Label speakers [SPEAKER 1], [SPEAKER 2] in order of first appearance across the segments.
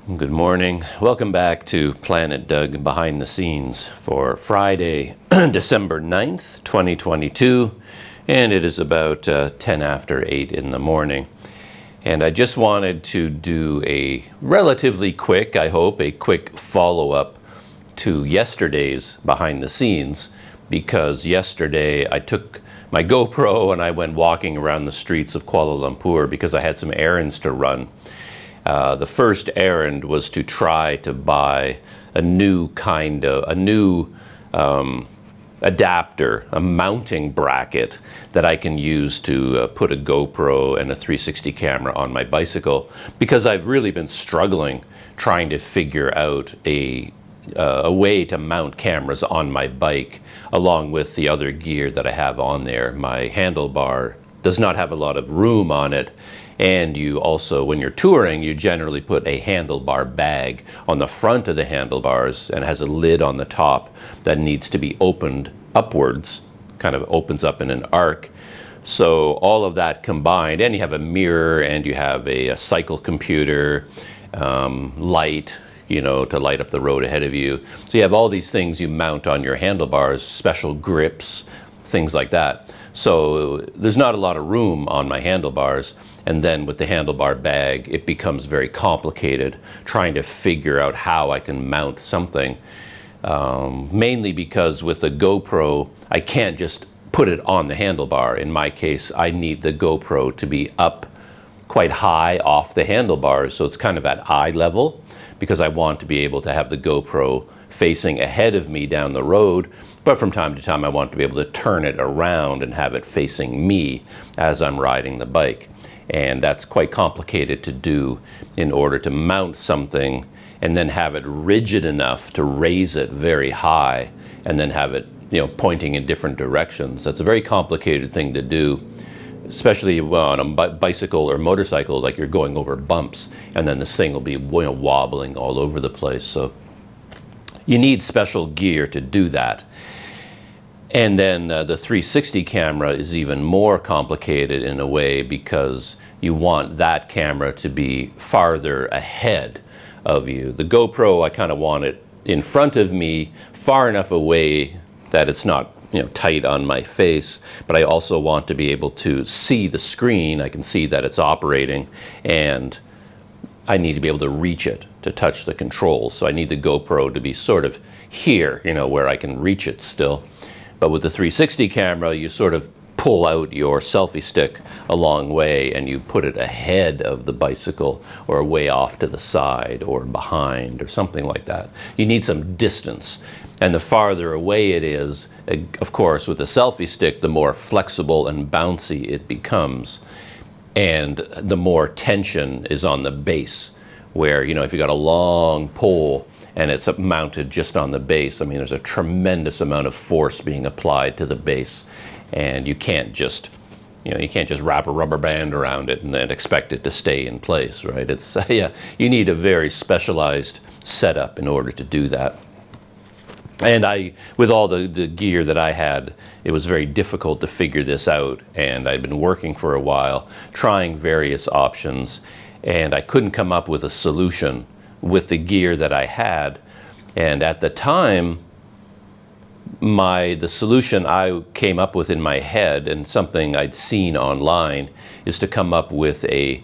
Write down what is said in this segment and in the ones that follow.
[SPEAKER 1] Good morning. Welcome back to Planet Doug Behind the Scenes for Friday, December 9th, 2022, and it is about 10 after 8 in the morning. And I just wanted to do a relatively quick, I hope, a quick follow-up to yesterday's Behind the Scenes, because yesterday I took my GoPro and I went walking around the streets of Kuala Lumpur because I had some errands to run. The first errand was to try to buy a new adapter, a mounting bracket that I can use to put a GoPro and a 360 camera on my bicycle, because I've really been struggling trying to figure out a way to mount cameras on my bike along with the other gear that I have on there. My handlebar does not have a lot of room on it. And you also, when you're touring, you generally put a handlebar bag on the front of the handlebars, and it has a lid on the top that needs to be opened upwards, kind of opens up in an arc. So all of that combined, and you have a mirror, and you have a cycle computer, light, to light up the road ahead of you. So you have all these things you mount on your handlebars, special grips, things like that. So there's not a lot of room on my handlebars. And then with the handlebar bag, it becomes very complicated trying to figure out how I can mount something. Mainly because with a GoPro, I can't just put it on the handlebar. In my case, I need the GoPro to be up quite high off the handlebars. So it's kind of at eye level, because I want to be able to have the GoPro facing ahead of me down the road. But from time to time, I want to be able to turn it around and have it facing me as I'm riding the bike. And that's quite complicated to do in order to mount something and then have it rigid enough to raise it very high and then have it, pointing in different directions. That's a very complicated thing to do, especially on a bicycle or motorcycle, like you're going over bumps, and then this thing will be wobbling all over the place. So you need special gear to do that. And then the 360 camera is even more complicated in a way, because you want that camera to be farther ahead of you. The GoPro, I kind of want it in front of me, far enough away that it's not tight on my face, but I also want to be able to see the screen. I can see that it's operating, and I need to be able to reach it to touch the controls. So I need the GoPro to be sort of here, where I can reach it still. But with the 360 camera, you sort of pull out your selfie stick a long way and you put it ahead of the bicycle or way off to the side or behind or something like that. You need some distance. And the farther away it is, of course, with the selfie stick, the more flexible and bouncy it becomes. And the more tension is on the base, where, if you got a long pole and it's mounted just on the base, there's a tremendous amount of force being applied to the base, and you can't just wrap a rubber band around it and then expect it to stay in place, right? It's you need a very specialized setup in order to do that. And with all the gear that I had, it was very difficult to figure this out, and I'd been working for a while, trying various options, and I couldn't come up with a solution with the gear that I had. And at the time, the solution I came up with in my head, and something I'd seen online, is to come up with a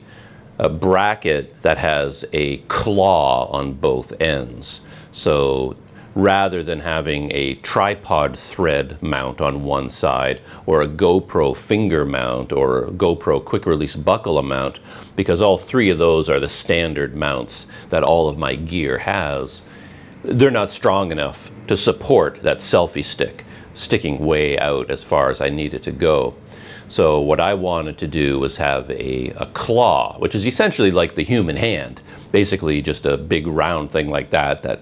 [SPEAKER 1] bracket that has a claw on both ends. So rather than having a tripod thread mount on one side, or a GoPro finger mount, or a GoPro quick release buckle mount, because all three of those are the standard mounts that all of my gear has, they're not strong enough to support that selfie stick sticking way out as far as I need it to go. So what I wanted to do was have a claw, which is essentially like the human hand, basically just a big round thing like that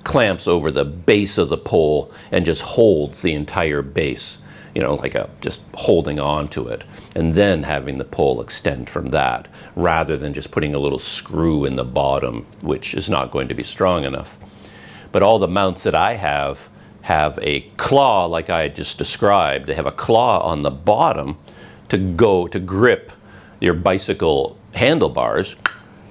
[SPEAKER 1] clamps over the base of the pole and just holds the entire base, like just holding on to it, and then having the pole extend from that, rather than just putting a little screw in the bottom, which is not going to be strong enough. But all the mounts that I have a claw, like I just described. They have a claw on the bottom to grip your bicycle handlebars,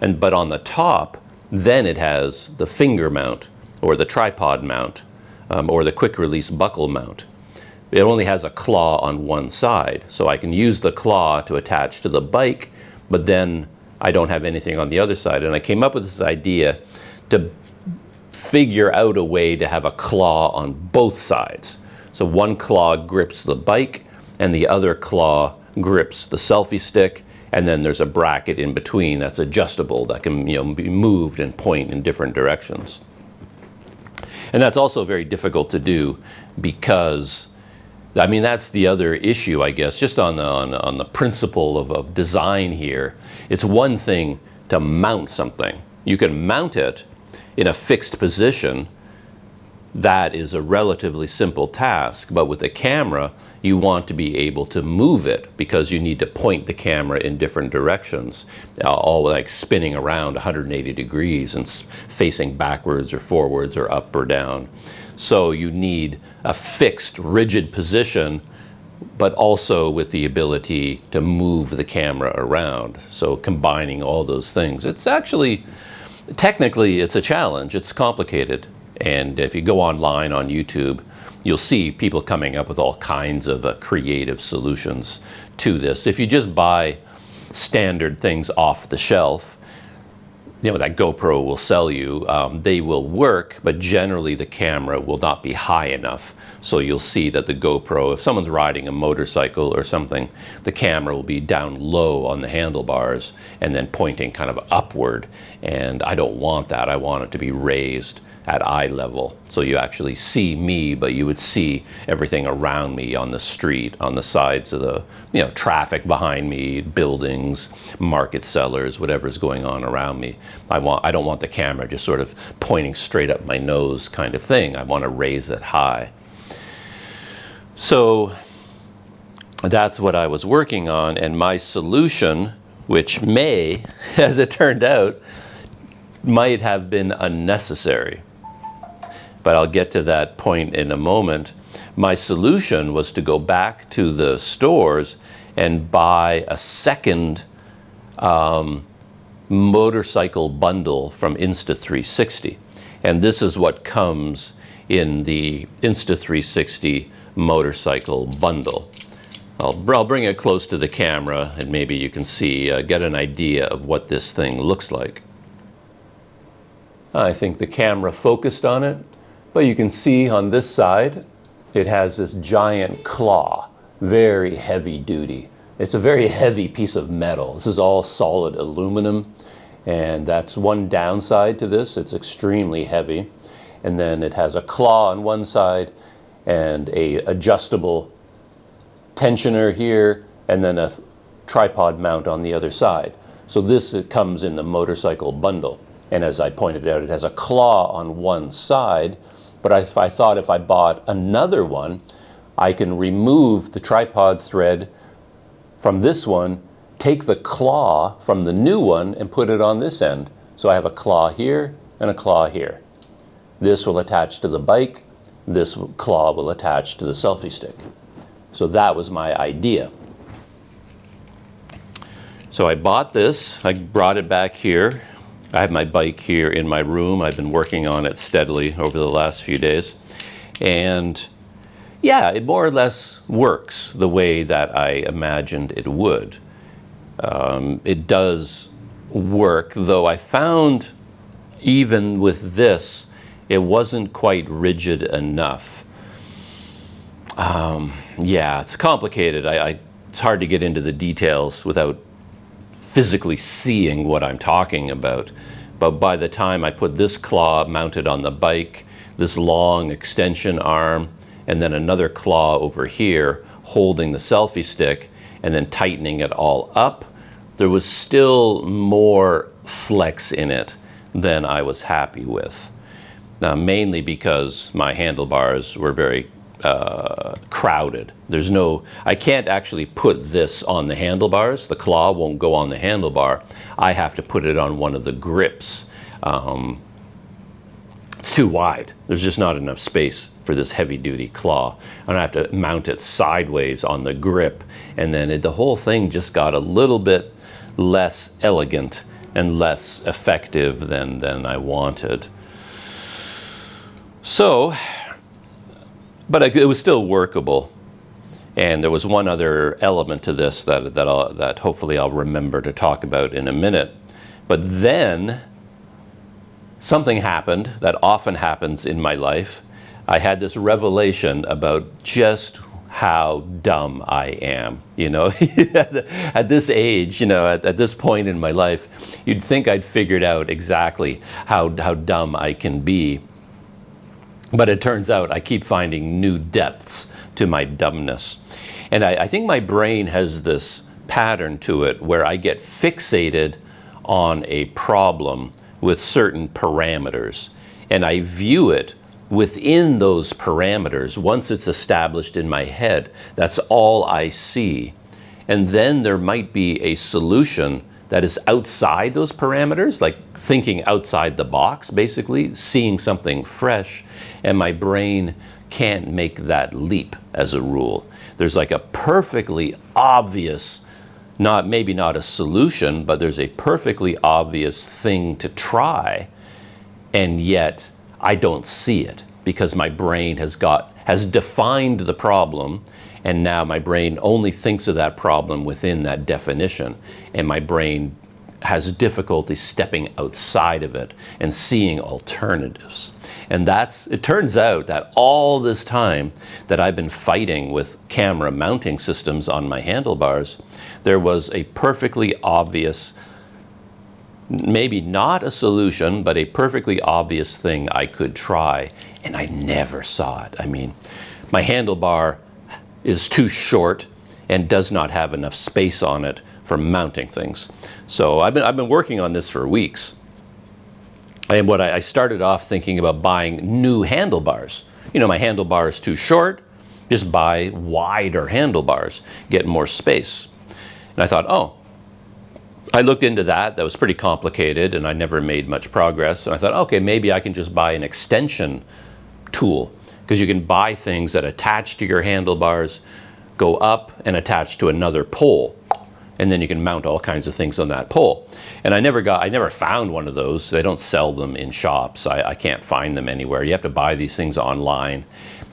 [SPEAKER 1] but on the top Then it has the finger mount, or the tripod mount, or the quick release buckle mount. It only has a claw on one side, so I can use the claw to attach to the bike, but then I don't have anything on the other side. And I came up with this idea to figure out a way to have a claw on both sides. So one claw grips the bike, and the other claw grips the selfie stick, and then there's a bracket in between that's adjustable that can, you know, be moved and point in different directions. And that's also very difficult to do because, I mean, that's the other issue, I guess, just on the principle of design here. It's one thing to mount something. You can mount it in a fixed position. That is a relatively simple task, but with a camera, you want to be able to move it because you need to point the camera in different directions, all like spinning around 180 degrees and facing backwards or forwards or up or down. So you need a fixed, rigid position, but also with the ability to move the camera around. So combining all those things, it's actually, technically, it's a challenge. It's complicated. And if you go online on YouTube, you'll see people coming up with all kinds of creative solutions to this. If you just buy standard things off the shelf, you know, that GoPro will sell you, they will work, but generally the camera will not be high enough. So you'll see that the GoPro, if someone's riding a motorcycle or something, the camera will be down low on the handlebars and then pointing kind of upward. And I don't want that. I want it to be raised at eye level. So you actually see me, but you would see everything around me on the street, on the sides of the, you know, traffic behind me, buildings, market sellers, whatever's going on around me. I don't want the camera just sort of pointing straight up my nose kind of thing. I want to raise it high. So that's what I was working on, and my solution, which may, as it turned out, might have been unnecessary. But I'll get to that point in a moment. My solution was to go back to the stores and buy a second motorcycle bundle from Insta360. And this is what comes in the Insta360 motorcycle bundle. I'll bring it close to the camera and maybe you can see, get an idea of what this thing looks like. I think the camera focused on it. But you can see on this side, it has this giant claw, very heavy duty. It's a very heavy piece of metal. This is all solid aluminum, and that's one downside to this. It's extremely heavy. And then it has a claw on one side and a adjustable tensioner here, and then a tripod mount on the other side. So this comes in the motorcycle bundle. And as I pointed out, it has a claw on one side. But I thought if I bought another one, I can remove the tripod thread from this one, take the claw from the new one, and put it on this end. So I have a claw here and a claw here. This will attach to the bike. This claw will attach to the selfie stick. So that was my idea. So I bought this. I brought it back here. I have my bike here in my room. I've been working on it steadily over the last few days. And yeah, it more or less works the way that I imagined it would. It does work, though I found even with this, it wasn't quite rigid enough. Yeah, it's complicated. It's hard to get into the details without physically seeing what I'm talking about. But by the time I put this claw mounted on the bike, this long extension arm, and then another claw over here holding the selfie stick, and then tightening it all up, there was still more flex in it than I was happy with. Mainly because my handlebars were very crowded. I can't actually put this on the handlebars. The claw won't go on the handlebar. I have to put it on one of the grips. It's too wide. There's just not enough space for this heavy duty claw. And I have to mount it sideways on the grip. And then the whole thing just got a little bit less elegant and less effective than I wanted. So, but it was still workable. And there was one other element to this that hopefully I'll remember to talk about in a minute. But then something happened that often happens in my life. I had this revelation about just how dumb I am. You know, at this age, you know, at this point in my life, you'd think I'd figured out exactly how dumb I can be. But it turns out I keep finding new depths to my dumbness. And I think my brain has this pattern to it where I get fixated on a problem with certain parameters. And I view it within those parameters. Once it's established in my head, that's all I see. And then there might be a solution that is outside those parameters, like thinking outside the box, basically, seeing something fresh, and my brain can't make that leap as a rule. There's like a perfectly obvious, maybe not a solution, but there's a perfectly obvious thing to try, and yet I don't see it because my brain has defined the problem, and now my brain only thinks of that problem within that definition, and my brain has difficulty stepping outside of it and seeing alternatives. And it turns out that all this time that I've been fighting with camera mounting systems on my handlebars, there was a perfectly obvious, maybe not a solution, but a perfectly obvious thing I could try, and I never saw it. I mean, my handlebar is too short and does not have enough space on it for mounting things. So I've been working on this for weeks. And I started off thinking about buying new handlebars. You know, my handlebar is too short, just buy wider handlebars, get more space. And I thought, oh, I looked into that. That was pretty complicated, and I never made much progress. And I thought, okay, maybe I can just buy an extension tool, because you can buy things that attach to your handlebars, go up and attach to another pole, and then you can mount all kinds of things on that pole. And I never found one of those. They don't sell them in shops. I can't find them anywhere. You have to buy these things online.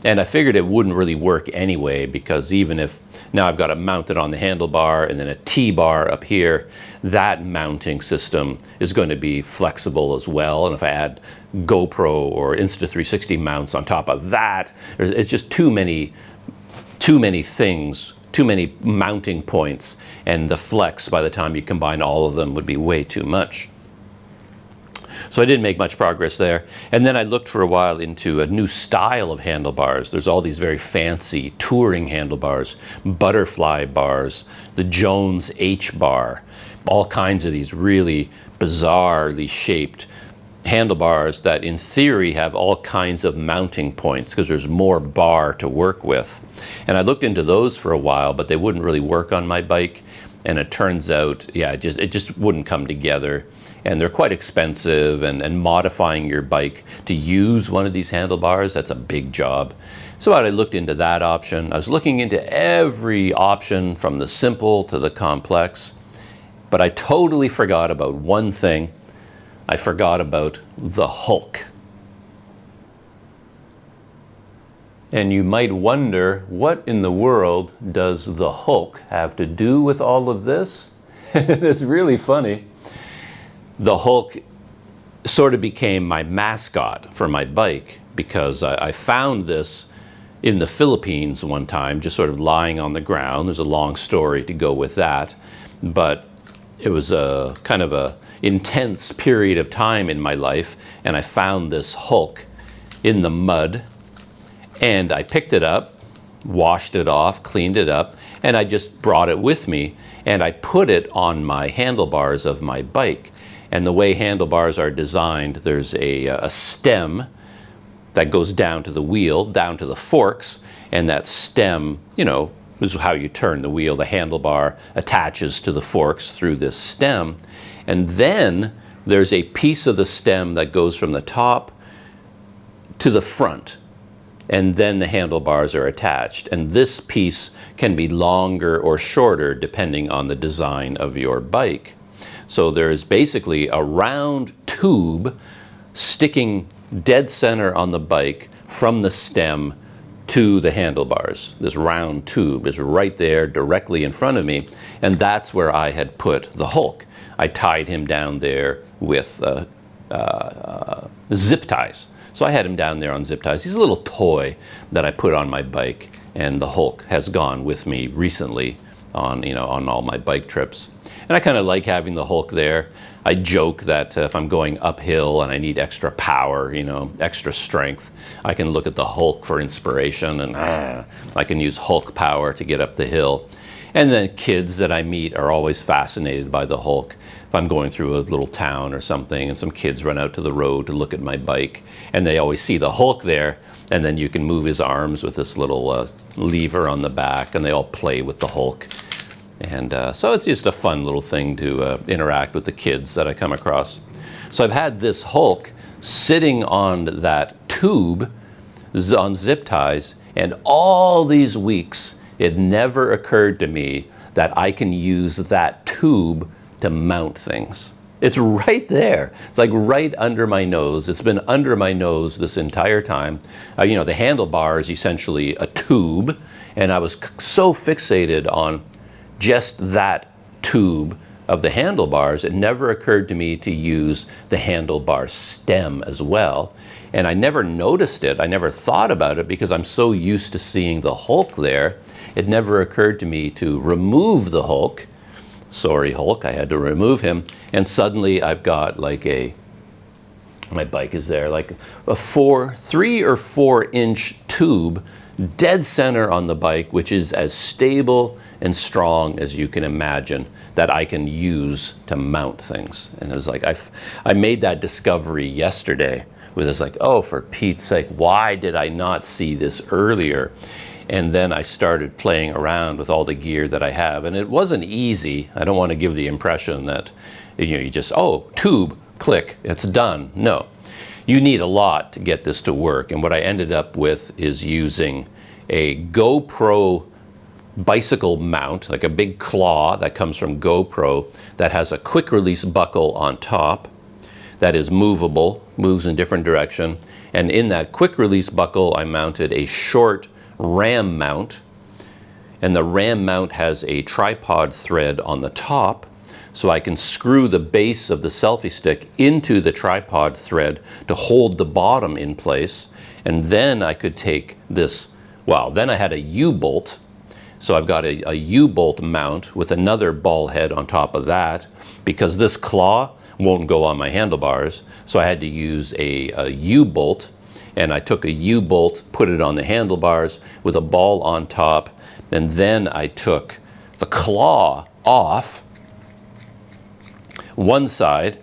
[SPEAKER 1] And I figured it wouldn't really work anyway, because even if now I've got it mounted on the handlebar and then a T-bar up here, that mounting system is going to be flexible as well. And if I add GoPro or Insta360 mounts on top of that, it's just too many things, too many mounting points, and the flex by the time you combine all of them would be way too much. So I didn't make much progress there. And then I looked for a while into a new style of handlebars. There's all these very fancy touring handlebars, butterfly bars, the Jones H bar, all kinds of these really bizarrely shaped handlebars that in theory have all kinds of mounting points because there's more bar to work with. And I looked into those for a while, but they wouldn't really work on my bike. And it turns out, yeah, it just wouldn't come together. And they're quite expensive, and modifying your bike to use one of these handlebars, that's a big job. So I looked into that option. I was looking into every option from the simple to the complex, but I totally forgot about one thing. I forgot about the Hulk. And you might wonder, what in the world does the Hulk have to do with all of this? It's really funny. The Hulk sort of became my mascot for my bike, because I found this in the Philippines one time, just sort of lying on the ground. There's a long story to go with that, but it was a kind of a intense period of time in my life, and I found this Hulk in the mud, and I picked it up, washed it off, cleaned it up, and I just brought it with me, and I put it on my handlebars of my bike. And the way handlebars are designed, there's a stem that goes down to the wheel, down to the forks, and that stem, you know, is how you turn the wheel. The handlebar attaches to the forks through this stem. And then there's a piece of the stem that goes from the top to the front. And then the handlebars are attached. And this piece can be longer or shorter depending on the design of your bike. So there's basically a round tube sticking dead center on the bike from the stem to the handlebars. This round tube is right there directly in front of me, and that's where I had put the Hulk. I tied him down there with zip ties. So I had him down there on zip ties. He's a little toy that I put on my bike, and the Hulk has gone with me recently on, on all my bike trips. And I kind of like having the Hulk there. I joke that if I'm going uphill and I need extra power, extra strength, I can look at the Hulk for inspiration, and I can use Hulk power to get up the hill. And then kids that I meet are always fascinated by the Hulk. If I'm going through a little town or something and some kids run out to the road to look at my bike, and they always see the Hulk there, and then you can move his arms with this little lever on the back, and they all play with the Hulk. And so it's just a fun little thing to interact with the kids that I come across. So I've had this Hulk sitting on that tube on zip ties, and all these weeks it never occurred to me that I can use that tube to mount things. It's right there. It's like right under my nose. It's been under my nose this entire time. The handlebar is essentially a tube, and I was so fixated on just that tube of the handlebars, it never occurred to me to use the handlebar stem as well. And I never noticed it. I never thought about it because I'm so used to seeing the Hulk there. It never occurred to me to remove the Hulk. Sorry, Hulk, I had to remove him. And suddenly I've got like my bike is there, like a 3 or 4 inch tube dead center on the bike, which is as stable and strong as you can imagine, that I can use to mount things. And it was like, I made that discovery yesterday, where it's like, oh, for Pete's sake, why did I not see this earlier? And then I started playing around with all the gear that I have, and it wasn't easy. I don't want to give the impression that you just, oh, tube, click, it's done. No, you need a lot to get this to work. And what I ended up with is using a GoPro bicycle mount, like a big claw that comes from GoPro, that has a quick release buckle on top that is movable, moves in different direction. And in that quick release buckle, I mounted a short RAM mount, and the RAM mount has a tripod thread on the top, so I can screw the base of the selfie stick into the tripod thread to hold the bottom in place. And then I could take this, then I had a U-bolt. So I've got a U-bolt mount with another ball head on top of that, because this claw won't go on my handlebars. So I had to use a U-bolt, and I took a U-bolt, put it on the handlebars with a ball on top, and then I took the claw off one side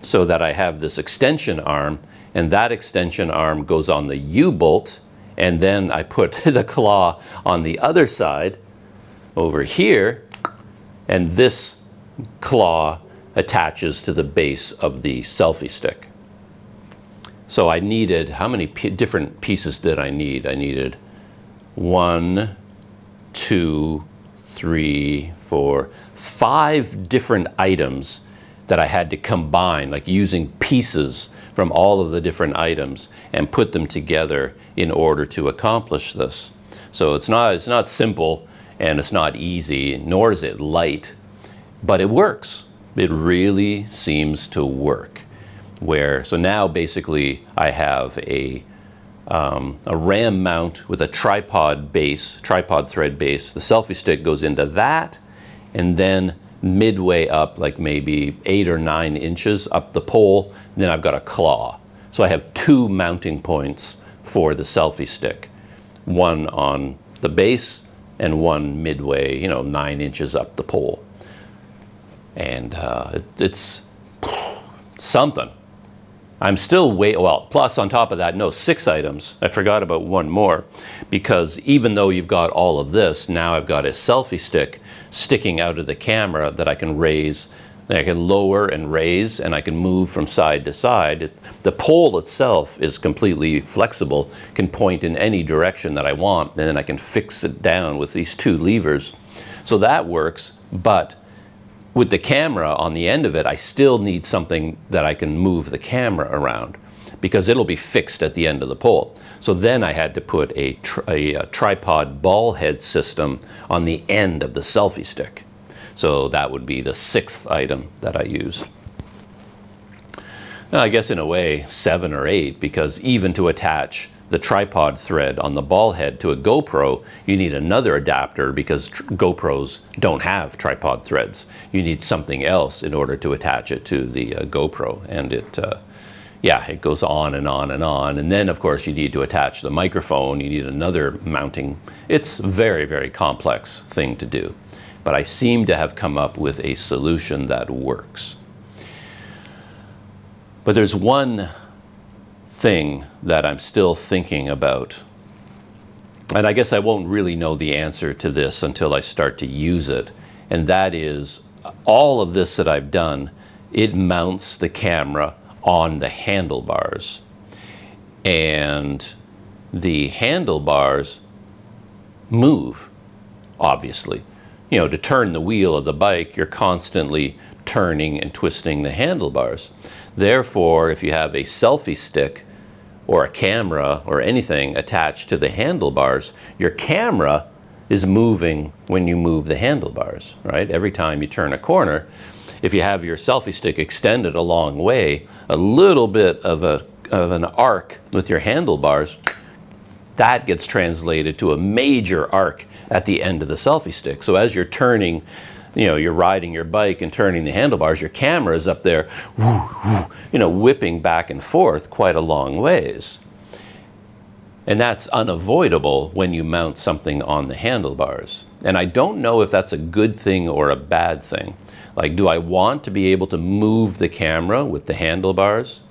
[SPEAKER 1] so that I have this extension arm, and that extension arm goes on the U-bolt, and then I put the claw on the other side over here, and this claw attaches to the base of the selfie stick. So I needed, how many different pieces did I need? I needed 1, 2, 3, 4, 5 different items that I had to combine, like using pieces from all of the different items and put them together in order to accomplish this. So it's not simple, and it's not easy, nor is it light, but it works. It really seems to work. So now basically I have a RAM mount with a tripod thread base. The selfie stick goes into that, and then midway up, like maybe 8 or 9 inches up the pole, then I've got a claw. So I have 2 mounting points for the selfie stick, one on the base and one midway, 9 inches up the pole. And it's something. I'm still plus on top of that, 6 items. I forgot about one more, because even though you've got all of this, now I've got a selfie stick sticking out of the camera that I can raise, that I can lower and raise, and I can move from side to side. The pole itself is completely flexible, can point in any direction that I want, and then I can fix it down with these 2 levers. So that works, but with the camera on the end of it, I still need something that I can move the camera around, because it'll be fixed at the end of the pole. So then I had to put a tripod ball head system on the end of the selfie stick. So that would be the 6th item that I used. Now, I guess in a way 7 or 8, because even to attach the tripod thread on the ball head to a GoPro, you need another adapter, because GoPros don't have tripod threads. You need something else in order to attach it to the GoPro, and it goes on and on and on. And then, of course, you need to attach the microphone. You need another mounting. It's a very, very complex thing to do. But I seem to have come up with a solution that works. But there's one thing that I'm still thinking about. And I guess I won't really know the answer to this until I start to use it. And that is, all of this that I've done, it mounts the camera on the handlebars. And the handlebars move, obviously. You know, to turn the wheel of the bike, you're constantly turning and twisting the handlebars. Therefore, if you have a selfie stick or a camera or anything attached to the handlebars, your camera is moving when you move the handlebars, right? Every time you turn a corner, if you have your selfie stick extended a long way, a little bit of an arc with your handlebars, that gets translated to a major arc at the end of the selfie stick. So as you're turning, you know, you're riding your bike and turning the handlebars, your camera is up there, you know, whipping back and forth quite a long ways. And that's unavoidable when you mount something on the handlebars. And I don't know if that's a good thing or a bad thing. Like, do I want to be able to move the camera with the handlebars?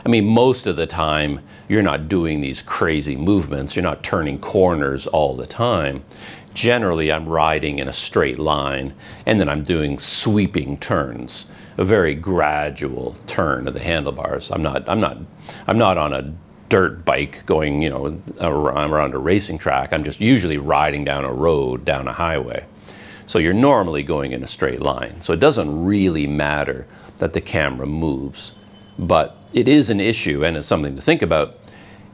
[SPEAKER 1] I mean, most of the time, you're not doing these crazy movements. You're not turning corners all the time. Generally, I'm riding in a straight line, and then I'm doing sweeping turns, a very gradual turn of the handlebars. I'm not on a dirt bike going, you know, around a racing track. I'm just usually riding down a road, down a highway. So you're normally going in a straight line. So it doesn't really matter that the camera moves, but it is an issue, and it's something to think about.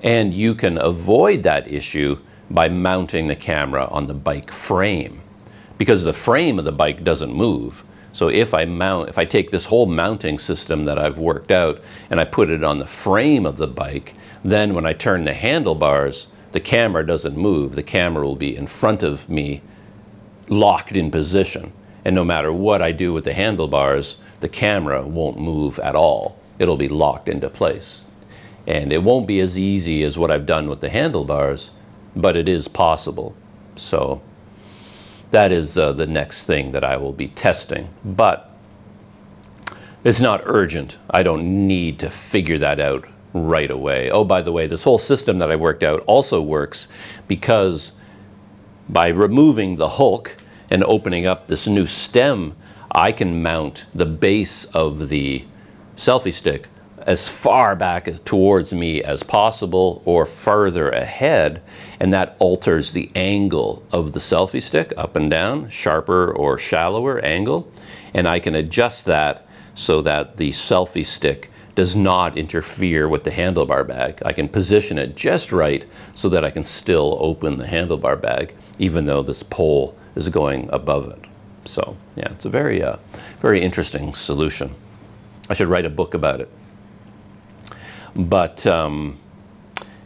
[SPEAKER 1] And you can avoid that issue by mounting the camera on the bike frame, because the frame of the bike doesn't move. So if I take this whole mounting system that I've worked out and I put it on the frame of the bike, then when I turn the handlebars, the camera doesn't move. The camera will be in front of me, locked in position. And no matter what I do with the handlebars, the camera won't move at all. It'll be locked into place. And it won't be as easy as what I've done with the handlebars, but it is possible. So that is the next thing that I will be testing. But it's not urgent. I don't need to figure that out right away. Oh, by the way, this whole system that I worked out also works because by removing the hulk and opening up this new stem, I can mount the base of the selfie stick as far back towards me as possible or further ahead, and that alters the angle of the selfie stick up and down, sharper or shallower angle, and I can adjust that so that the selfie stick does not interfere with the handlebar bag. I can position it just right so that I can still open the handlebar bag even though this pole is going above it. So yeah, it's a very interesting solution. I should write a book about it. But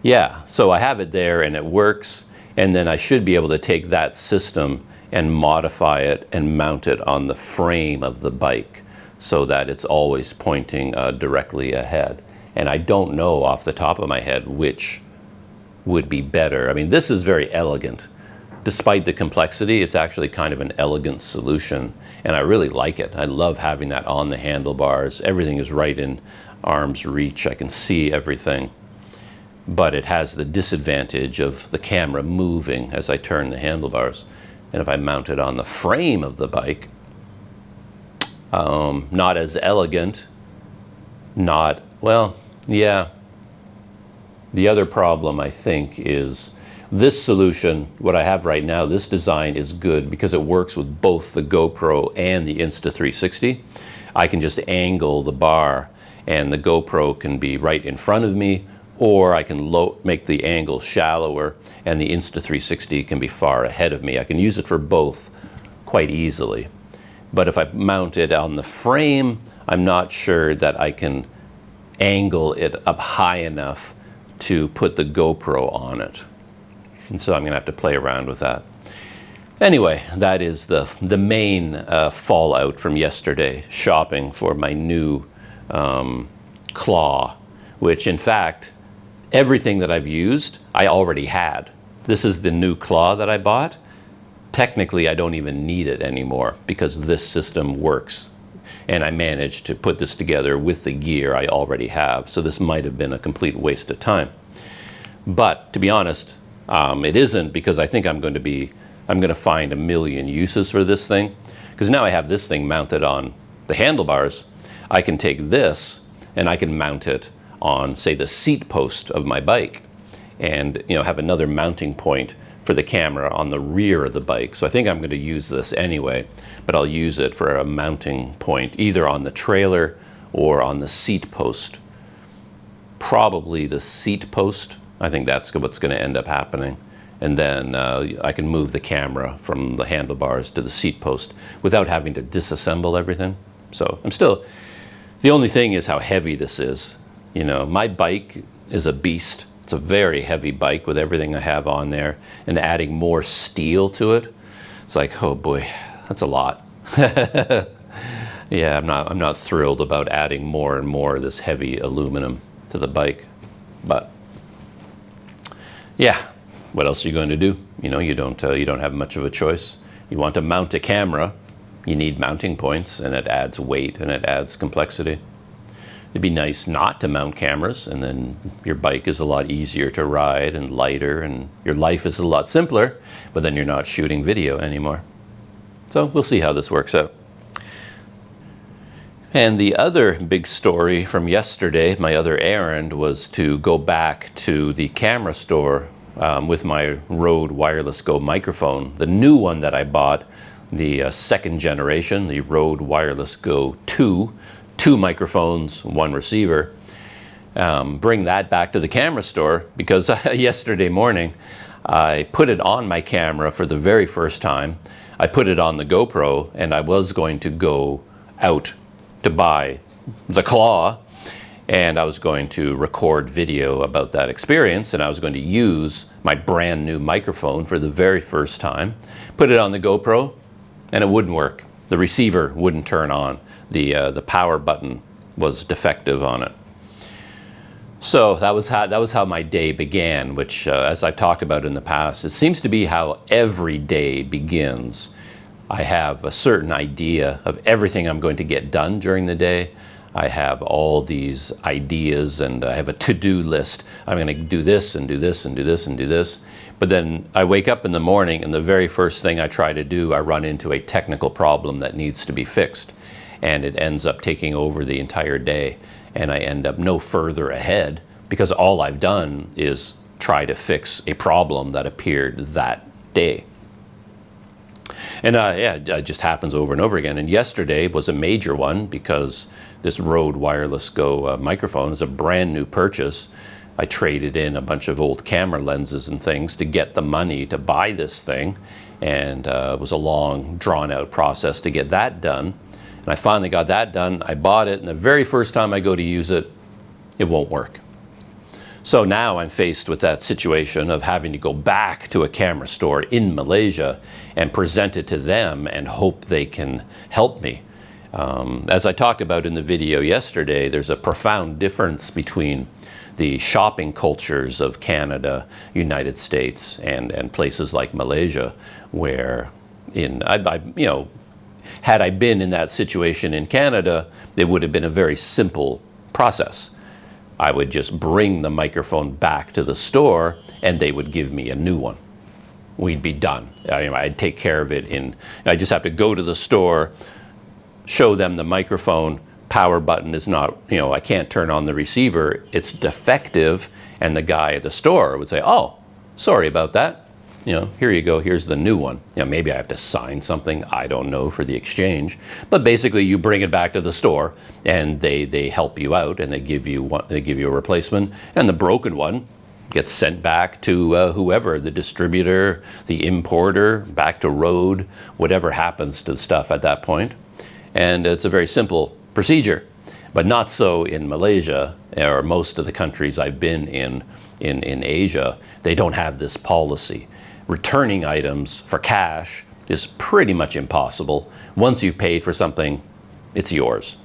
[SPEAKER 1] yeah, so I have it there and it works, and then I should be able to take that system and modify it and mount it on the frame of the bike so that it's always pointing directly ahead. And I don't know off the top of my head which would be better. I mean, this is very elegant. Despite the complexity, it's actually kind of an elegant solution, and I really like it. I love having that on the handlebars. Everything is right in arm's reach. I can see everything. But it has the disadvantage of the camera moving as I turn the handlebars. And if I mount it on the frame of the bike, not as elegant, well, yeah. The other problem, I think, is This solution, what I have right now, this design is good because it works with both the GoPro and the Insta360. I can just angle the bar and the GoPro can be right in front of me, or I can make the angle shallower and the Insta360 can be far ahead of me. I can use it for both quite easily. But if I mount it on the frame, I'm not sure that I can angle it up high enough to put the GoPro on it. And so I'm gonna have to play around with that. Anyway, that is the main fallout from yesterday, shopping for my new claw, which in fact, everything that I've used, I already had. This is the new claw that I bought. Technically, I don't even need it anymore because this system works. And I managed to put this together with the gear I already have. So this might have been a complete waste of time. But to be honest, it isn't, because I think I'm going to find a million uses for this thing. Because now I have this thing mounted on the handlebars. I can take this and I can mount it on, say, the seat post of my bike, and have another mounting point for the camera on the rear of the bike. So I think I'm going to use this anyway, but I'll use it for a mounting point either on the trailer or on the seat post. Probably the seat post. I think that's what's going to end up happening. And then I can move the camera from the handlebars to the seat post without having to disassemble everything. So the only thing is how heavy this is. My bike is a beast. It's a very heavy bike with everything I have on there, and adding more steel to it, it's like, oh boy, that's a lot. Yeah, I'm not thrilled about adding more and more of this heavy aluminum to the bike. But yeah, what else are you going to do? You don't have much of a choice. You want to mount a camera, you need mounting points, and it adds weight and it adds complexity. It'd be nice not to mount cameras, and then your bike is a lot easier to ride and lighter, and your life is a lot simpler, but then you're not shooting video anymore. So we'll see how this works out. And the other big story from yesterday, my other errand, was to go back to the camera store with my Rode Wireless Go microphone, the new one that I bought, the second generation, the Rode Wireless Go 2. 2 microphones, 1 receiver. Bring that back to the camera store because yesterday morning I put it on my camera for the very first time. I put it on the GoPro, and I was going to go out to buy the claw, and I was going to record video about that experience, and I was going to use my brand new microphone for the very first time. Put it on the GoPro, and it wouldn't work. The receiver wouldn't turn on. The power button was defective on it. So that was how my day began, which, as I've talked about in the past, it seems to be how every day begins. I have a certain idea of everything I'm going to get done during the day. I have all these ideas, and I have a to-do list. I'm going to do this and do this and do this and do this. But then I wake up in the morning, and the very first thing I try to do, I run into a technical problem that needs to be fixed. And it ends up taking over the entire day. And I end up no further ahead because all I've done is try to fix a problem that appeared that day. And yeah, it just happens over and over again. And yesterday was a major one because this Rode Wireless Go microphone is a brand new purchase. I traded in a bunch of old camera lenses and things to get the money to buy this thing. And it was a long, drawn-out process to get that done. And I finally got that done. I bought it, and the very first time I go to use it, it won't work. So now I'm faced with that situation of having to go back to a camera store in Malaysia and present it to them and hope they can help me. As I talked about in the video yesterday, there's a profound difference between the shopping cultures of Canada, United States, and places like Malaysia, where had I been in that situation in Canada, it would have been a very simple process. I would just bring the microphone back to the store, and they would give me a new one. We'd be done. I'd take care of it I just have to go to the store, show them the microphone, power button is not, I can't turn on the receiver, it's defective, and the guy at the store would say, oh, sorry about that. Here you go, here's the new one. Maybe I have to sign something, I don't know, for the exchange. But basically you bring it back to the store and they help you out and they give you a replacement, and the broken one gets sent back to whoever, the distributor, the importer, back to road, whatever happens to the stuff at that point. And it's a very simple procedure, but not so in Malaysia or most of the countries I've been in Asia. They don't have this policy. Returning items for cash is pretty much impossible. Once you've paid for something, it's yours.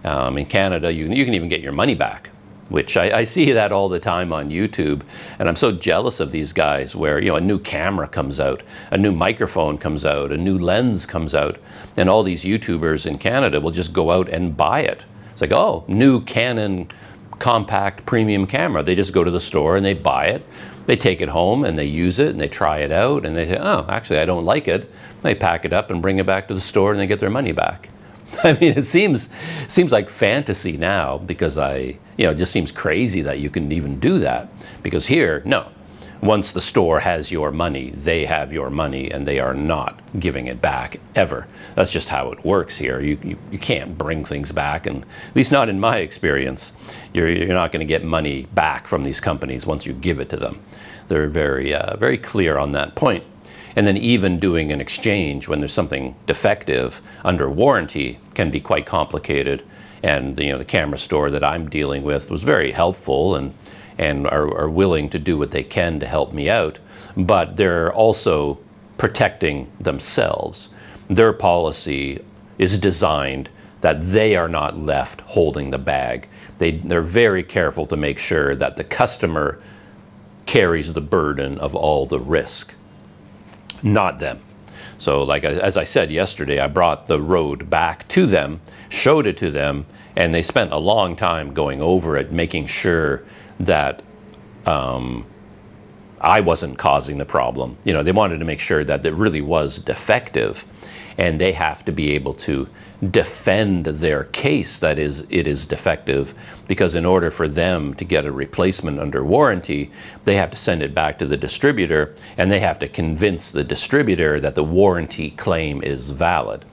[SPEAKER 1] In Canada, you can even get your money back, which I see that all the time on YouTube. And I'm so jealous of these guys where, a new camera comes out, a new microphone comes out, a new lens comes out, and all these YouTubers in Canada will just go out and buy it. It's like, oh, new Canon compact premium camera. They just go to the store and they buy it. They take it home and they use it and they try it out and they say, oh, actually I don't like it. They pack it up and bring it back to the store and they get their money back. I mean, it seems like fantasy now, because it just seems crazy that you can even do that. Because here, no. Once the store has your money, they have your money, and they are not giving it back ever. That's just how it works here. You can't bring things back, and at least not in my experience. You're not going to get money back from these companies once you give it to them. They're very clear on that point. And then even doing an exchange when there's something defective under warranty can be quite complicated. And the camera store that I'm dealing with was very helpful and are willing to do what they can to help me out, but they're also protecting themselves. Their policy is designed that they are not left holding the bag. They're very careful to make sure that the customer carries the burden of all the risk, not them. So like, as I said yesterday, I brought the Rode back to them, showed it to them, and they spent a long time going over it, making sure that I wasn't causing the problem. They wanted to make sure that it really was defective, and they have to be able to defend their case that it is defective, because in order for them to get a replacement under warranty, they have to send it back to the distributor, and they have to convince the distributor that the warranty claim is valid.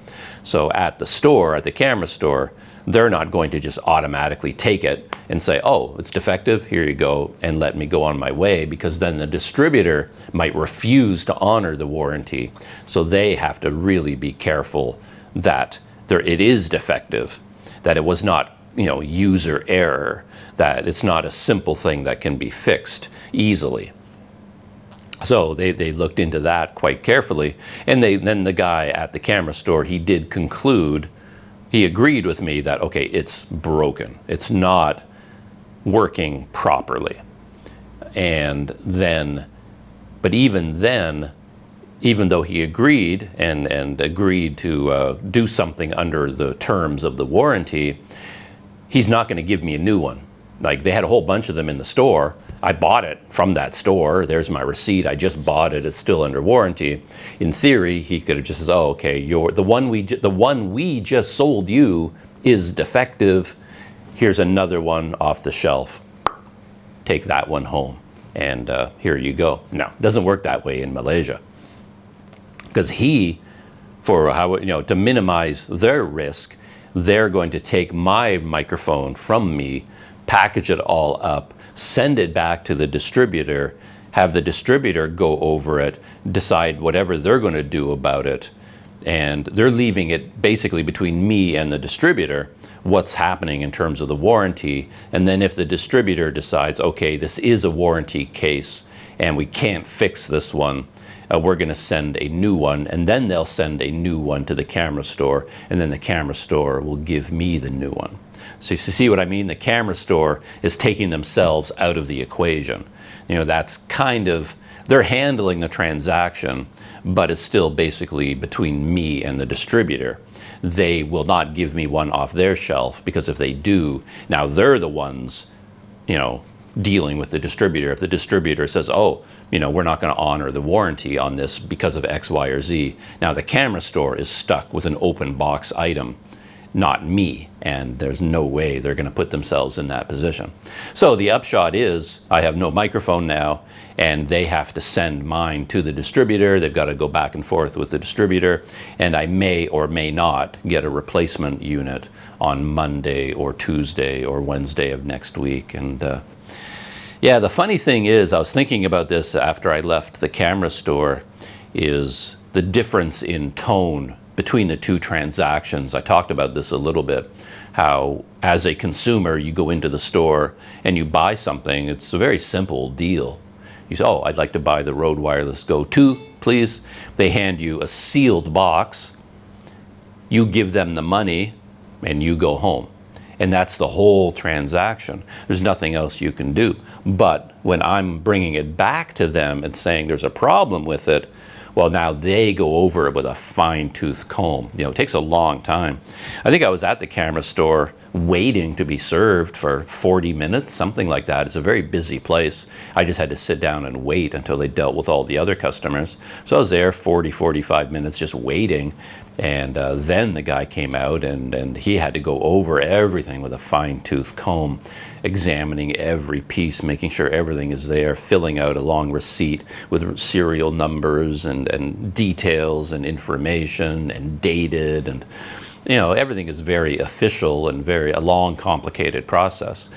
[SPEAKER 1] So at the store, at the camera store, they're not going to just automatically take it and say, oh, it's defective, here you go, and let me go on my way, because then the distributor might refuse to honor the warranty. So they have to really be careful that it is defective, that it was not, user error, that it's not a simple thing that can be fixed easily. So they looked into that quite carefully, and then the guy at the camera store, he did conclude, he agreed with me that, okay, it's broken. It's not working properly. And then, but even then, even though he agreed and agreed to do something under the terms of the warranty, he's not going to give me a new one. Like, they had a whole bunch of them in the store. I bought it from that store. There's my receipt. I just bought it. It's still under warranty. In theory, he could have just said, "Oh, okay, the one we just sold you is defective. Here's another one off the shelf. Take that one home, and here you go." No, it doesn't work that way in Malaysia, because to minimize their risk, they're going to take my microphone from me, package it all up, send it back to the distributor, have the distributor go over it, decide whatever they're going to do about it, and they're leaving it basically between me and the distributor, what's happening in terms of the warranty. And then if the distributor decides, okay, this is a warranty case and we can't fix this one, we're going to send a new one, and then they'll send a new one to the camera store, and then the camera store will give me the new one. So you see what I mean? The camera store is taking themselves out of the equation. That's kind of, they're handling the transaction, but it's still basically between me and the distributor. They will not give me one off their shelf, because if they do, now they're the ones, dealing with the distributor. If the distributor says, oh, we're not going to honor the warranty on this because of X, Y, or Z, now the camera store is stuck with an open box item. not me. And there's no way they're going to put themselves in that position. So the upshot is I have no microphone now, and they have to send mine to the distributor. They've got to go back and forth with the distributor, and I may or may not get a replacement unit on Monday or Tuesday or Wednesday of next week. And yeah, the funny thing is, I was thinking about this after I left the camera store, is the difference in tone between the two transactions. I talked about this a little bit, how as a consumer you go into the store and you buy something. It's a very simple deal. You say, oh, I'd like to buy the Rode Wireless Go 2, please. They hand you a sealed box, you give them the money, and you go home. And that's the whole transaction. There's nothing else you can do. But when I'm bringing it back to them and saying there's a problem with it, well, now they go over it with a fine-tooth comb. You know, it takes a long time. I think I was at the camera store waiting to be served for 40 minutes, something like that. It's a very busy place. I just had to sit down and wait until they dealt with all the other customers. So I was there 40, 45 minutes just waiting. And then the guy came out, and he had to go over everything with a fine-tooth comb, examining every piece, making sure everything is there, filling out a long receipt with serial numbers and details and information and dated, and you know, everything is very official and a long, complicated process.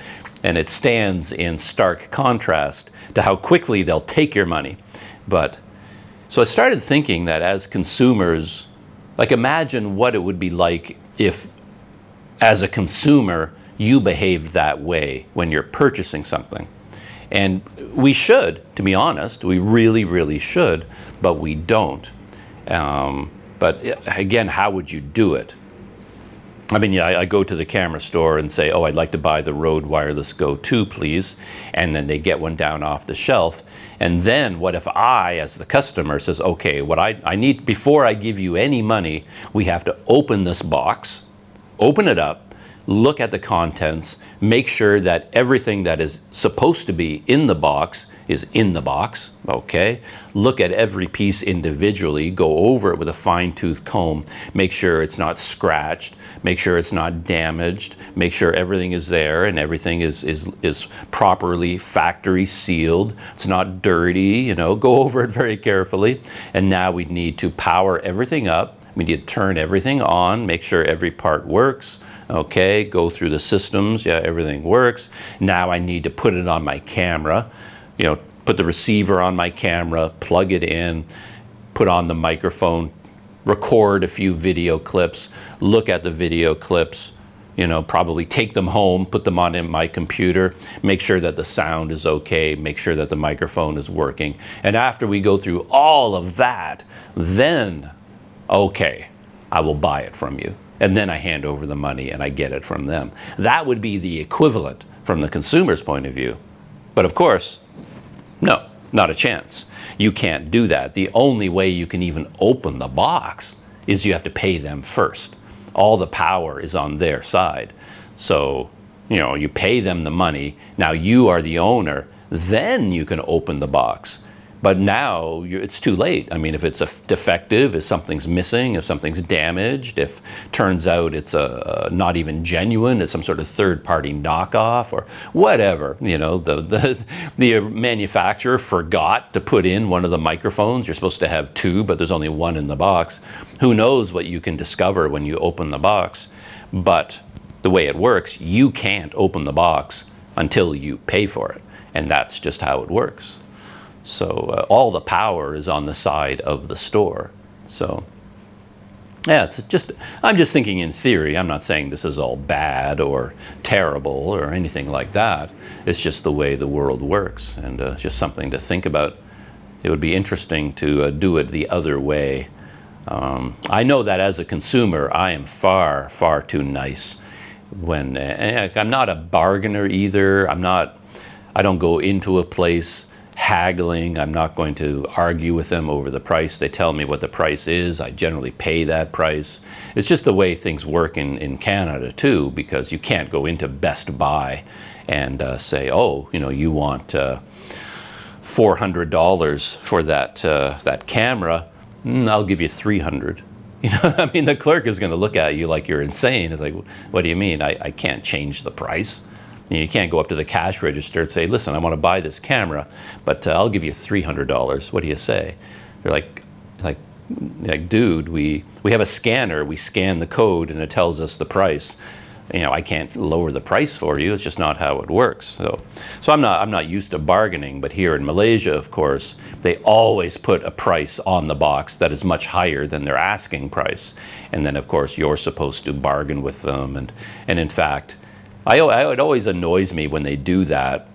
[SPEAKER 1] And it stands in stark contrast to how quickly they'll take your money. But so I started thinking that as consumers, like, imagine what it would be like if, as a consumer, you behaved that way when you're purchasing something. And we should, to be honest, we really, really should, but we don't. But again, how would you do it? I mean, yeah, I go to the camera store and say, oh, I'd like to buy the Rode Wireless Go 2, please. And then they get one down off the shelf. And then what if I, as the customer, says, okay, what I need, before I give you any money, we have to open this box, open it up, look at the contents, make sure that everything that is supposed to be in the box is in the box, okay? Look at every piece individually, go over it with a fine-tooth comb, make sure it's not scratched, make sure it's not damaged, make sure everything is there and everything is properly factory sealed, it's not dirty, you know, go over it very carefully. And now we need to power everything up, we need to turn everything on, make sure every part works. Okay, go through the systems, yeah, everything works. Now I need to put it on my camera, you know, put the receiver on my camera, plug it in, put on the microphone, record a few video clips, look at the video clips, you know, probably take them home, put them on in my computer, make sure that the sound is okay, make sure that the microphone is working. And after we go through all of that, then, okay, I will buy it from you. And then I hand over the money and I get it from them. That would be the equivalent from the consumer's point of view. But of course, no, not a chance. You can't do that. The only way you can even open the box is you have to pay them first. All the power is on their side. So, you know, you pay them the money. Now you are the owner. Then you can open the box. But now it's too late. I mean, if it's a defective, if something's missing, if something's damaged, if turns out it's not even genuine, it's some sort of third-party knockoff or whatever, you know, the manufacturer forgot to put in one of the microphones. You're supposed to have two, but there's only one in the box. Who knows what you can discover when you open the box? But the way it works, you can't open the box until you pay for it. And that's just how it works. So all the power is on the side of the store. So yeah, I'm just thinking in theory. I'm not saying this is all bad or terrible or anything like that. It's just the way the world works, and just something to think about. It would be interesting to do it the other way. I know that as a consumer, I am far, far too nice. When I'm not a bargainer either. I don't go into a place haggling. I'm not going to argue with them over the price. They tell me what the price is. I generally pay that price. It's just the way things work in Canada too, because you can't go into Best Buy and say, oh, you know, you want $400 for that camera. I'll give you $300. You know, I mean, the clerk is going to look at you like you're insane. It's like, what do you mean? I can't change the price. You can't go up to the cash register and say, listen, I want to buy this camera, but I'll give you $300. What do you say? They're like, dude, we have a scanner. We scan the code and it tells us the price. You know, I can't lower the price for you. It's just not how it works. So I'm not used to bargaining, but here in Malaysia, of course, they always put a price on the box that is much higher than their asking price. And then, of course, you're supposed to bargain with them. And in fact, it always annoys me when they do that,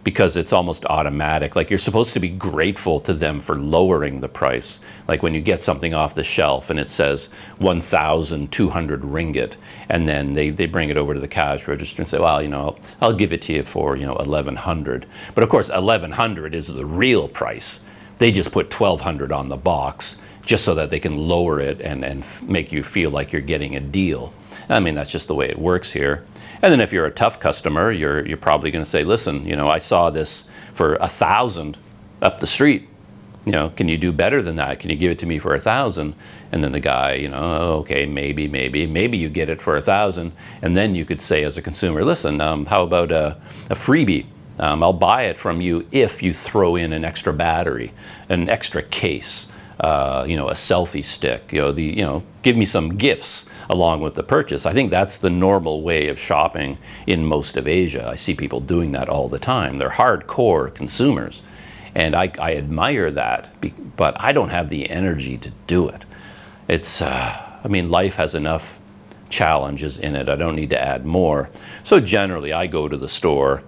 [SPEAKER 1] because it's almost automatic. Like, you're supposed to be grateful to them for lowering the price. Like when you get something off the shelf and it says 1,200 ringgit, and then they bring it over to the cash register and say, well, you know, I'll give it to you for, you know, 1,100. But of course, 1,100 is the real price. They just put 1,200 on the box just so that they can lower it and make you feel like you're getting a deal. I mean, that's just the way it works here. And then if you're a tough customer, you're probably going to say, listen, you know, I saw this for 1,000 up the street. You know, can you do better than that? Can you give it to me for 1,000? And then the guy, you know, okay, maybe you get it for 1,000. And then you could say as a consumer, listen, how about a freebie? I'll buy it from you if you throw in an extra battery, an extra case, you know, a selfie stick, give me some gifts along with the purchase. I think that's the normal way of shopping in most of Asia. I see people doing that all the time. They're hardcore consumers, and I admire that, but I don't have the energy to do it. It's, I mean, life has enough challenges in it. I don't need to add more. So generally, I go to the store,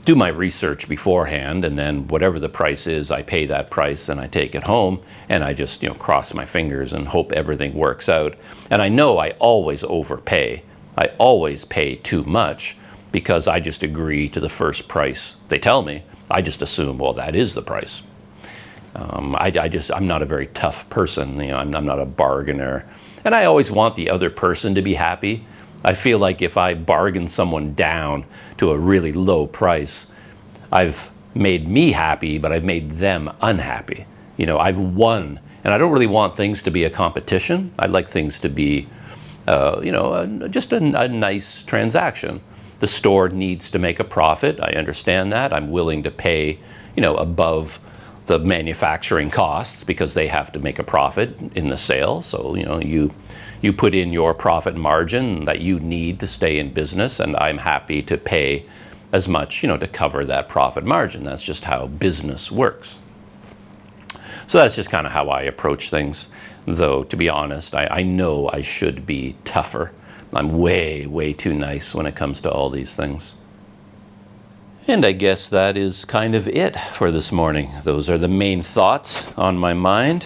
[SPEAKER 1] do my research beforehand, and then whatever the price is, I pay that price and I take it home, and I just, you know, cross my fingers and hope everything works out. And I know I always overpay. I always pay too much because I just agree to the first price they tell me. I just assume, well, that is the price. I'm not a very tough person. You know, I'm not a bargainer, and I always want the other person to be happy. I feel like if I bargain someone down to a really low price, I've made me happy, but I've made them unhappy. You know, I've won, and I don't really want things to be a competition. I like things to be, just a nice transaction. The store needs to make a profit. I understand that. I'm willing to pay, you know, above the manufacturing costs because they have to make a profit in the sale. So, you know, you put in your profit margin that you need to stay in business, and I'm happy to pay as much, you know, to cover that profit margin. That's just how business works. So that's just kind of how I approach things, though, to be honest, I know I should be tougher. I'm way too nice when it comes to all these things. And I guess that is kind of it for this morning. Those are the main thoughts on my mind.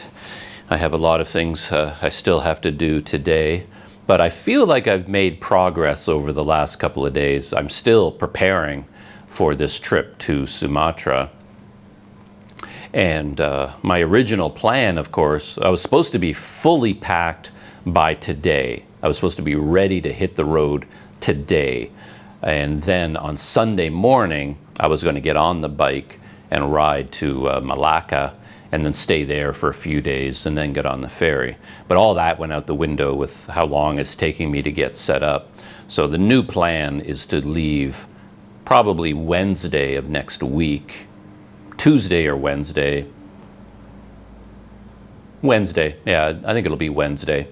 [SPEAKER 1] I have a lot of things I still have to do today, but I feel like I've made progress over the last couple of days. I'm still preparing for this trip to Sumatra. And my original plan, of course, I was supposed to be fully packed by today. I was supposed to be ready to hit the road today. And then on Sunday morning, I was going to get on the bike and ride to Malacca and then stay there for a few days and then get on the ferry. But all that went out the window with how long it's taking me to get set up. So the new plan is to leave probably Wednesday of next week, Tuesday or Wednesday. Wednesday, yeah, I think it'll be Wednesday.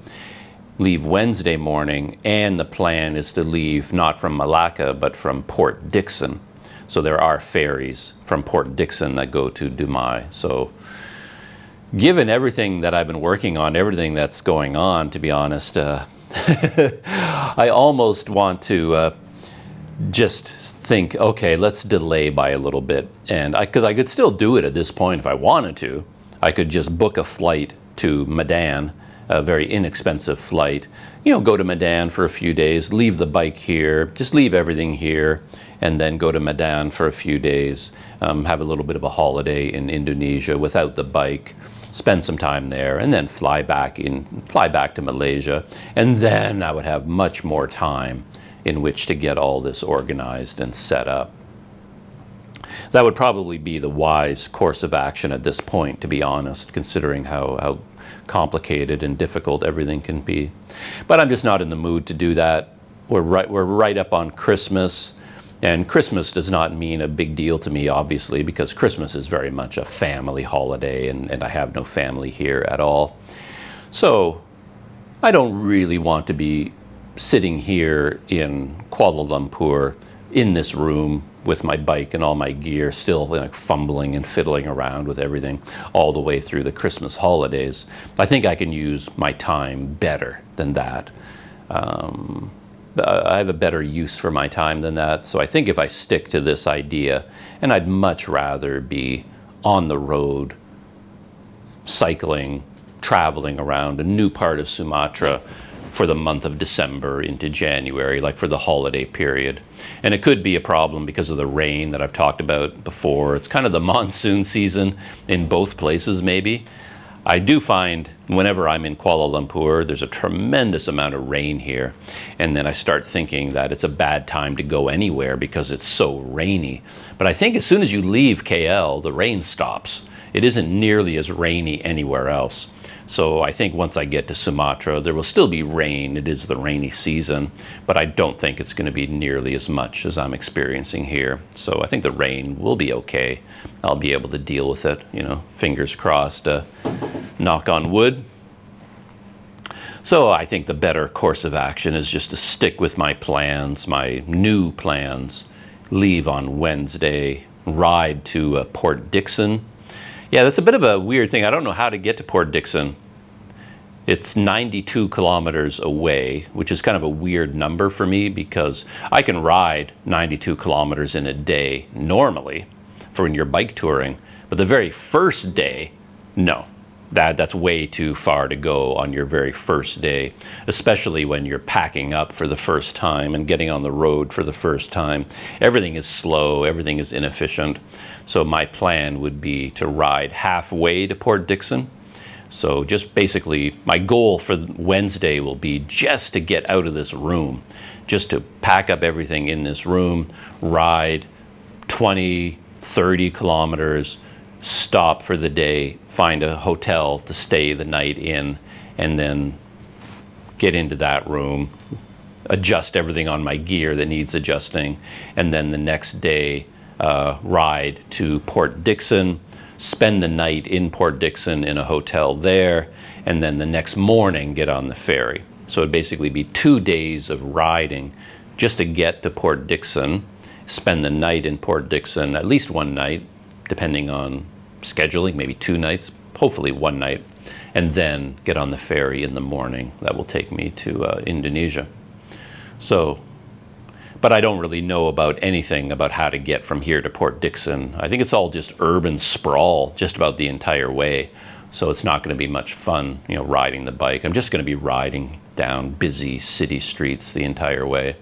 [SPEAKER 1] Leave Wednesday morning, and the plan is to leave not from Malacca but from Port Dickson. So there are ferries from Port Dickson that go to Dumai. So given everything that I've been working on, everything that's going on, to be honest, I almost want to just think, okay, let's delay by a little bit. And because I could still do it at this point if I wanted to. I could just book a flight to Medan, a very inexpensive flight, you know, go to Medan for a few days, leave the bike here, just leave everything here, and then go to Medan for a few days, have a little bit of a holiday in Indonesia without the bike, spend some time there, and then fly back to Malaysia, and then I would have much more time in which to get all this organized and set up. That would probably be the wise course of action at this point, to be honest, considering how complicated and difficult everything can be. But I'm just not in the mood to do that. We're right up on Christmas, and Christmas does not mean a big deal to me, obviously, because Christmas is very much a family holiday, and I have no family here at all. So I don't really want to be sitting here in Kuala Lumpur in this room with my bike and all my gear, still like fumbling and fiddling around with everything all the way through the Christmas holidays. I think I can use my time better than that. I have a better use for my time than that. So I think if I stick to this idea, and I'd much rather be on the road, cycling, traveling around a new part of Sumatra for the month of December into January, like for the holiday period. And it could be a problem because of the rain that I've talked about before. It's kind of the monsoon season in both places, maybe. I do find whenever I'm in Kuala Lumpur, there's a tremendous amount of rain here. And then I start thinking that it's a bad time to go anywhere because it's so rainy. But I think as soon as you leave KL, the rain stops. It isn't nearly as rainy anywhere else. So I think once I get to Sumatra, there will still be rain. It is the rainy season, but I don't think it's going to be nearly as much as I'm experiencing here. So I think the rain will be okay. I'll be able to deal with it, you know, fingers crossed, knock on wood. So I think the better course of action is just to stick with my plans, my new plans, leave on Wednesday, ride to Port Dickson. Yeah, that's a bit of a weird thing. I don't know how to get to Port Dickson. It's 92 kilometers away, which is kind of a weird number for me because I can ride 92 kilometers in a day normally for when you're bike touring. But the very first day, no. That's way too far to go on your very first day, especially when you're packing up for the first time and getting on the road for the first time. Everything is slow, everything is inefficient. So my plan would be to ride halfway to Port Dickson. So just basically, my goal for Wednesday will be just to get out of this room, just to pack up everything in this room, ride 20, 30 kilometers, stop for the day, find a hotel to stay the night in, and then get into that room, adjust everything on my gear that needs adjusting, and then the next day ride to Port Dickson, spend the night in Port Dickson in a hotel there, and then the next morning get on the ferry. So it'd basically be 2 days of riding just to get to Port Dickson, spend the night in Port Dickson, at least one night, depending on scheduling, maybe 2 nights, hopefully one night, and then get on the ferry in the morning. That will take me to Indonesia. So, but I don't really know about anything about how to get from here to Port Dickson. I think it's all just urban sprawl just about the entire way. So it's not going to be much fun, you know, riding the bike. I'm just going to be riding down busy city streets the entire way.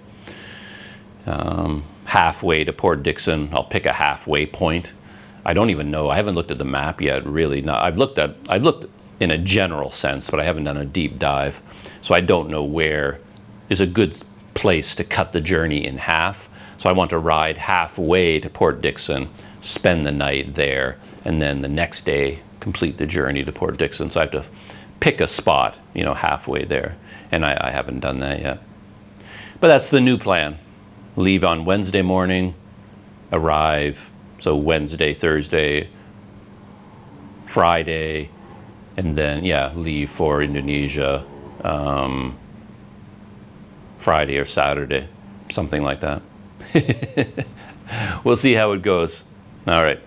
[SPEAKER 1] Halfway to Port Dickson, I'll pick a halfway point. I don't even know. I haven't looked at the map yet, really. No, I've looked in a general sense, but I haven't done a deep dive. So I don't know where is a good place to cut the journey in half. So I want to ride halfway to Port Dickson, spend the night there, and then the next day complete the journey to Port Dickson. So I have to pick a spot, you know, halfway there. And I haven't done that yet. But that's the new plan. Leave on Wednesday morning, arrive. So Wednesday, Thursday, Friday, and then, yeah, leave for Indonesia Friday or Saturday, something like that. We'll see how it goes. All right.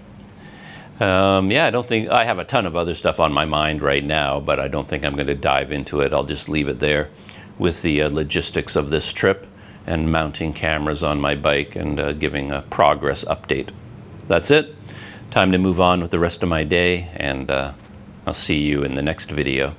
[SPEAKER 1] Yeah, I don't think I have a ton of other stuff on my mind right now, but I don't think I'm going to dive into it. I'll just leave it there with the logistics of this trip and mounting cameras on my bike and giving a progress update. That's it. Time to move on with the rest of my day, and I'll see you in the next video.